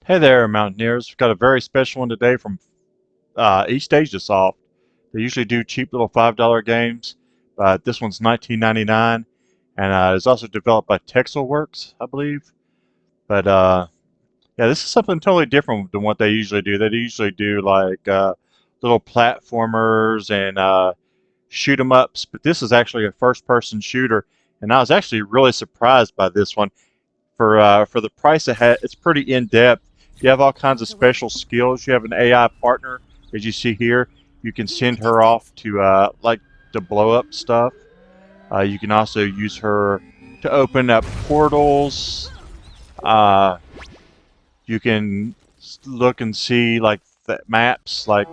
Hey there, Mountaineers. We've got a very special one today from East Asia Soft. They usually do cheap little $5 games, but this one's 19.99, and it's also developed by Texelworks, I believe. But yeah, this is something totally different than what they usually do. They usually do like little platformers and shoot 'em ups, but this is actually a first-person shooter, and I was actually really surprised by this one for the price it had. It's pretty in depth. You have all kinds of special skills. You have an AI partner, as you see here. You can Keep send your her off distance. to like to blow up stuff. You can also use her to open up portals. Uh, you can look and see like the maps, like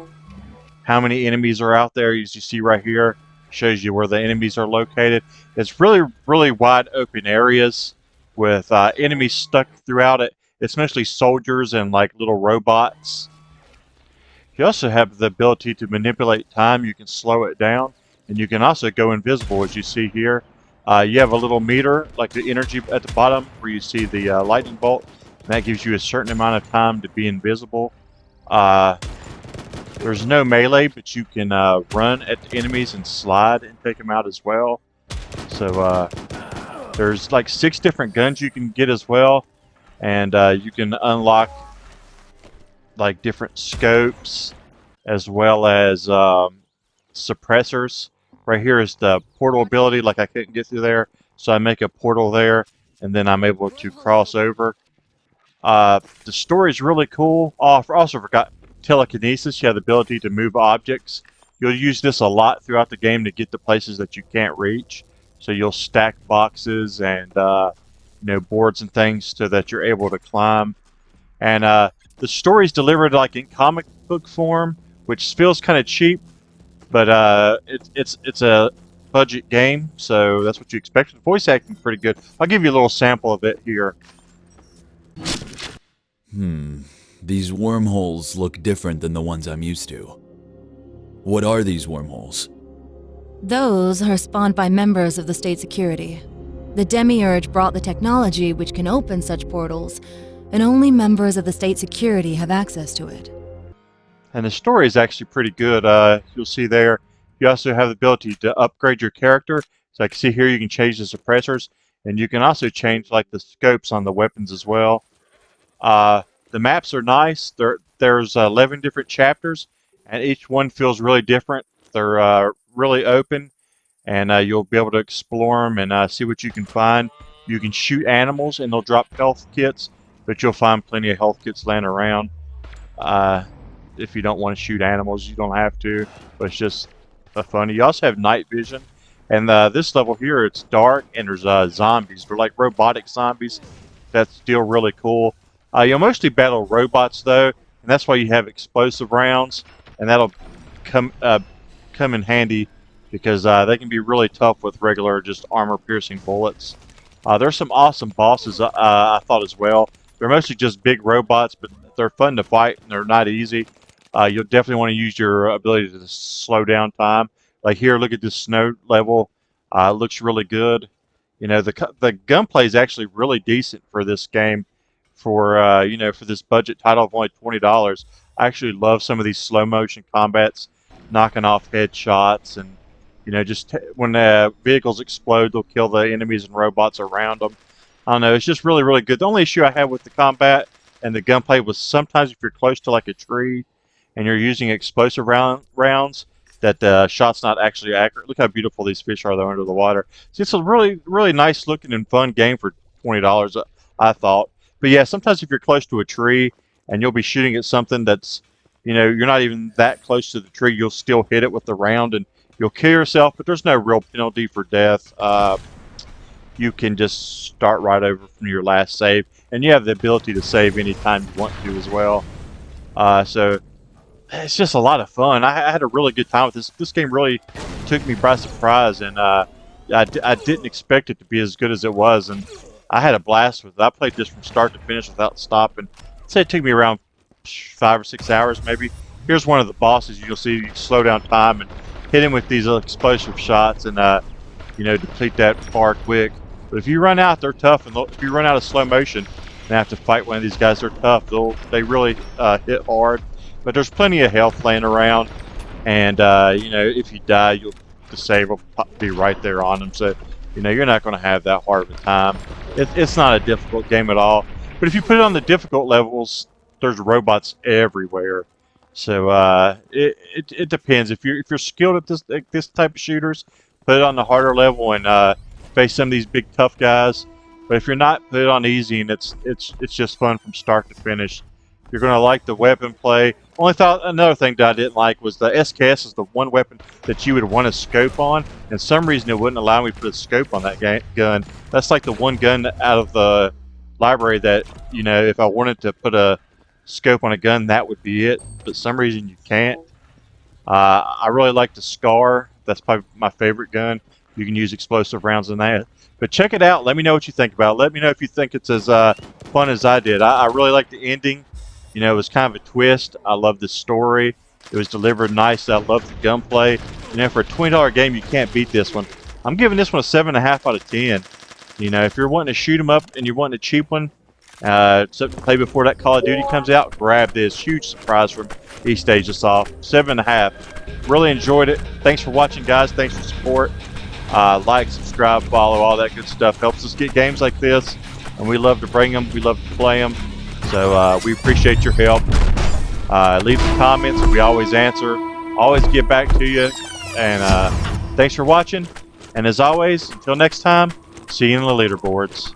how many enemies are out there. As you see right here, shows you where the enemies are located. It's really wide open areas with enemies stuck throughout it. It's mostly soldiers and like little robots. You also have the ability to manipulate time. You can slow it down, and you can also go invisible, as you see here. You have a little meter, like the energy at the bottom, where you see the lightning bolt, and that gives you a certain amount of time to be invisible. Uh, there's no melee, but you can run at the enemies and slide and take them out as well. So there's like 6 different guns you can get as well, and you can unlock like different scopes as well as suppressors. Right here is the portal ability. Like I couldn't get through there, so I make a portal there, and then I'm able to cross over. The story is really cool. Oh, I also forgot telekinesis. You have the ability to move objects. You'll use this a lot throughout the game to get to places that you can't reach. So you'll stack boxes and boards and things so that you're able to climb. And the story's delivered like in comic book form, which feels kind of cheap, but it's a budget game, so that's what you expect. The voice acting pretty good. I'll give you a little sample of it here. These wormholes look different than the ones I'm used to. What are these wormholes? Those are spawned by members of the state security. The Demiurge brought the technology which can open such portals, and only members of the state security have access to it. And the story is actually pretty good. You'll see there. You also have the ability to upgrade your character. So I can see here you can change the suppressors, and you can also change like the scopes on the weapons as well. The maps are nice. There's 11 different chapters, and each one feels really different. They're really open, and you'll be able to explore them and see what you can find. You can shoot animals, and they'll drop health kits, but you'll find plenty of health kits laying around. Uh, if you don't want to shoot animals, you don't have to, but it's just fun. You also have night vision, and this level here, it's dark, and there's zombies. They're like robotic zombies. That's still really cool. You'll mostly battle robots though, and that's why you have explosive rounds, and that'll come come in handy because they can be really tough with regular just armor-piercing bullets. There's some awesome bosses I thought as well. They're mostly just big robots, but they're fun to fight and they're not easy. You'll definitely want to use your ability to slow down time. Like here, look at this snow level. It looks really good. You know, the gunplay is actually really decent for this game. For for this budget title of only $20, I actually love some of these slow motion combats, knocking off headshots, and just when vehicles explode, they'll kill the enemies and robots around them. I don't know, it's just really good. The only issue I had with the combat and the gunplay was sometimes if you're close to like a tree and you're using explosive rounds, that the shot's not actually accurate. Look how beautiful these fish are though under the water. So it's a really nice looking and fun game for $20, I thought. But yeah, sometimes if you're close to a tree and you'll be shooting at something that's, you're not even that close to the tree, you'll still hit it with the round and you'll kill yourself, but there's no real penalty for death. You can just start right over from your last save, and you have the ability to save anytime you want to as well. So it's just a lot of fun. I had a really good time with this. This game really took me by surprise, and I didn't expect it to be as good as it was, and I had a blast with it. I played this from start to finish without stopping. I'd say it took me around 5 or 6 hours maybe. Here's one of the bosses. You'll see you slow down time and hit him with these explosive shots and deplete that far quick. But if you run out, they're tough, and if you run out of slow motion, and have to fight one of these guys. They're tough. They really hit hard, but there's plenty of health laying around, and you know, if you die, you'll the save will be right there on them. So you know you're not going to have that hard of a time. It's not a difficult game at all. But if you put it on the difficult levels, there's robots everywhere. So it depends. If you're skilled at this type of shooters, put it on the harder level and face some of these big tough guys. But if you're not, put it on easy, and it's just fun from start to finish. You're gonna like the weapon play. Another thing that I didn't like was the SKS is the one weapon that you would want to scope on, and some reason it wouldn't allow me to put a scope on that gun. That's like the one gun out of the library that, you know, if I wanted to put a scope on a gun, that would be it. But some reason you can't. I really like the Scar. That's probably my favorite gun. You can use explosive rounds in that. But check it out. Let me know what you think about it. Let me know if you think it's as fun as I did. I really like the ending. You know, it was kind of a twist. I love the story. It was delivered nice. I love the gunplay. You know, for a $20 game, you can't beat this one. I'm giving this one a 7.5 out of 10. You know, if you're wanting to shoot 'em up and you're wanting a cheap one, something to play before that Call of Duty comes out, grab this. Huge surprise from East Asia Soft. 7.5. Really enjoyed it. Thanks for watching, guys. Thanks for support. Like, subscribe, follow, all that good stuff. Helps us get games like this, and we love to bring them. We love to play them. So we appreciate your help. Leave some comments. We always answer. Always get back to you. And thanks for watching. And as always, until next time, see you in the leaderboards.